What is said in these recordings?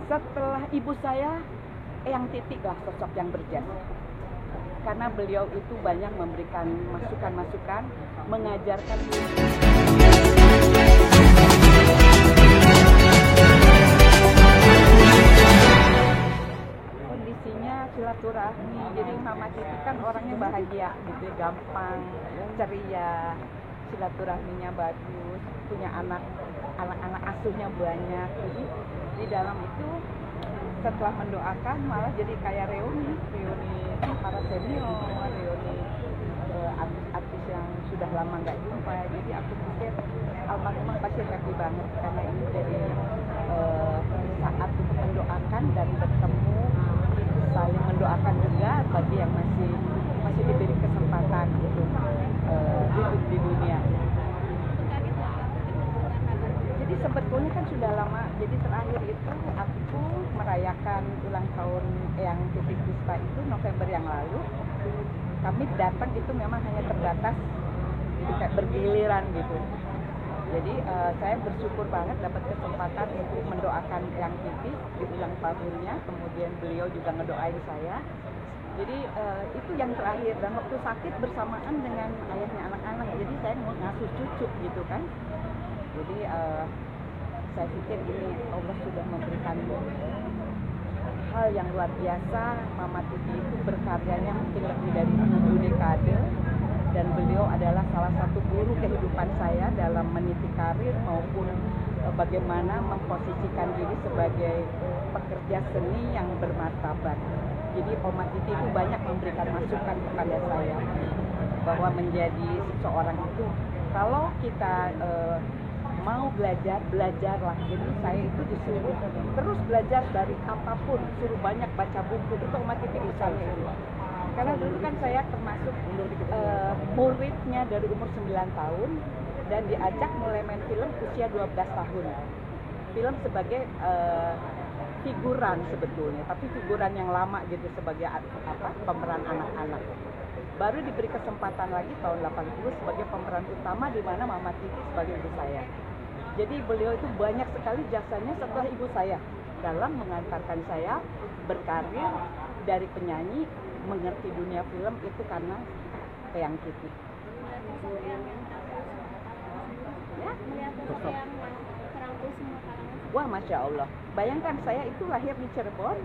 Setelah ibu saya, Eyang Titik lah sosok yang berjasa. Karena beliau itu banyak memberikan masukan-masukan, mengajarkan. Kondisinya silaturahmi, jadi Mama Titik kan orangnya bahagia gitu, gampang, ceria, silaturahminya bagus, punya anak asuhnya banyak. Jadi di dalam itu setelah mendoakan malah jadi kayak reuni para senior, reuni artis yang sudah lama nggak jumpa. Jadi aku pikir almarhumah pasti happy banget karena ini jadi saat untuk mendoakan dan bertemu, saling mendoakan juga bagi yang masih diberi kesempatan untuk hidup di dunia. Jadi sebetulnya kan sudah lama. Jadi terakhir itu aku merayakan ulang tahun Eyang Titik Puspa itu November yang lalu. Kami datang itu memang hanya terbatas kayak bergiliran gitu. Jadi saya bersyukur banget dapat kesempatan untuk mendoakan Eyang Titik di ulang tahunnya. Kemudian beliau juga ngedoain saya. Jadi itu yang terakhir, dan waktu sakit bersamaan dengan ayahnya anak-anak. Jadi saya mau ngasuh cucu gitu kan. Jadi saya pikir ini Allah sudah memberikan hal yang luar biasa. Mama Titik itu berkaryanya mungkin lebih dari 7 dekade, dan beliau adalah salah satu guru kehidupan saya dalam meniti karir maupun bagaimana memposisikan diri sebagai pekerja seni yang bermartabat. Jadi Oma Titik itu banyak memberikan masukan kepada saya bahwa menjadi seseorang itu kalau kita mau belajarlah. Jadi saya itu disuruh terus belajar dari apapun, suruh banyak baca buku. Itu Oma Titik misalnya itu. Karena dulu kan saya termasuk muridnya dari umur 9 tahun dan diajak mulai main film usia 12 tahun. Film sebagai figuran sebetulnya, tapi figuran yang lama gitu sebagai pemeran anak-anak. Baru diberi kesempatan lagi tahun 80 sebagai pemeran utama di mana Mama Titik sebagai ibu saya. Jadi beliau itu banyak sekali jasanya setelah ibu saya dalam mengantarkan saya berkarir dari penyanyi, mengerti dunia film itu karena Eyang Titik. Ya, wah, Masya Allah. Bayangkan saya itu lahir di Cirebon,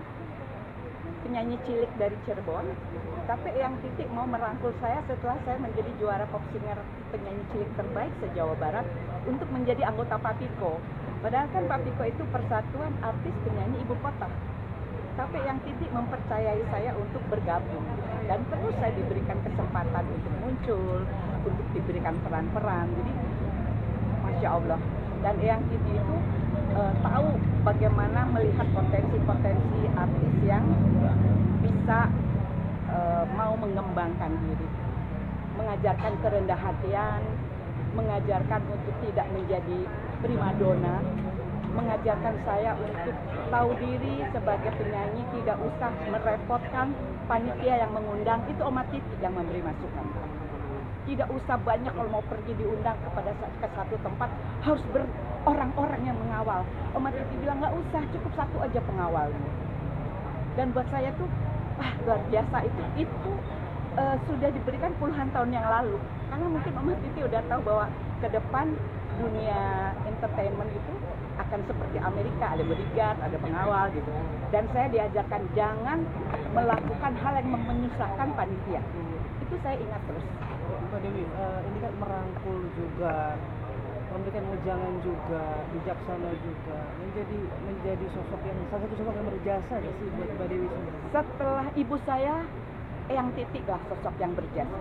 penyanyi cilik dari Cirebon, tapi Eyang Titik mau merangkul saya setelah saya menjadi juara pop singer penyanyi cilik terbaik se-Jawa Barat untuk menjadi anggota Papiko. Padahal kan Papiko itu persatuan artis penyanyi ibu kota. Tapi Eyang Titik mempercayai saya untuk bergabung, dan terus saya diberikan kesempatan untuk muncul, untuk diberikan peran-peran. Jadi Masya Allah. Dan Eyang Titik itu tahu bagaimana melihat potensi-potensi artis yang bisa mau mengembangkan diri, mengajarkan kerendah hatian, mengajarkan untuk tidak menjadi primadona, mengajarkan saya untuk tahu diri sebagai penyanyi, tidak usah merepotkan panitia yang mengundang. Itu Oma Titik yang memberi masukan. Tidak usah banyak kalau mau pergi diundang ke satu tempat harus orang-orang yang mengawal. Oma Titik bilang nggak usah, cukup satu aja pengawalnya. Dan buat saya tuh luar biasa. Itu sudah diberikan puluhan tahun yang lalu. Karena mungkin Oma Titik udah tahu bahwa ke depan dunia entertainment itu akan seperti Amerika, ada bodyguard, ada pengawal gitu. Dan saya diajarkan jangan melakukan hal yang menyusahkan panitia. Itu saya ingat terus. Mbak Dewi, ini kan merangkul juga, memberikan wejangan juga, bijaksana juga, menjadi sosok yang salah satu sosok yang berjasa ya sih buat Mbak Dewi sendiri. Setelah ibu saya, Eyang Titik lah sosok yang berjasa.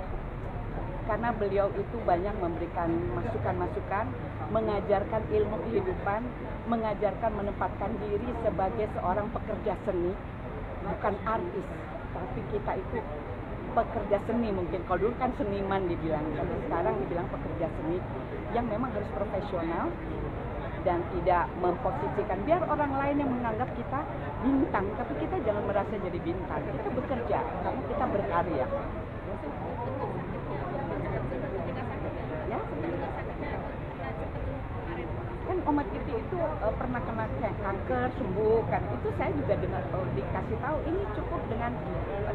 Karena beliau itu banyak memberikan masukan-masukan, mengajarkan ilmu kehidupan, mengajarkan menempatkan diri sebagai seorang pekerja seni, bukan artis, tapi kita itu pekerja seni. Mungkin kalau dulu kan seniman dibilang, tapi sekarang dibilang pekerja seni yang memang harus profesional dan tidak memposisikan biar orang lain yang menganggap kita bintang, tapi kita jangan merasa jadi bintang. Kita bekerja karena kita berkarya. Ya, kan Oma Titik Titi itu pernah kena kanker, sembuh kan. Itu saya juga dengar dikasih tahu ini cukup dengan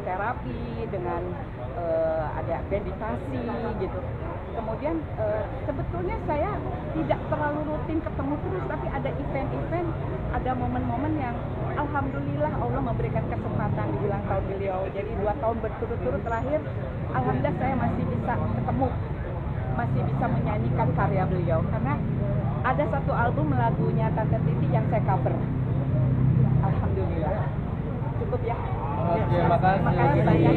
terapi, dengan ada meditasi gitu. Kemudian sebetulnya saya tidak terlalu rutin ketemu terus, tapi ada event-event, ada momen-momen yang alhamdulillah Allah memberikan kesempatan di ulang tahun beliau. Jadi 2 tahun berturut-turut terakhir, alhamdulillah saya masih bisa ketemu, masih bisa menyanyikan karya beliau. Karena ada satu album lagunya Tante Titi yang saya cover. Alhamdulillah. Cukup ya. Oke, makasih. Makasih banyak.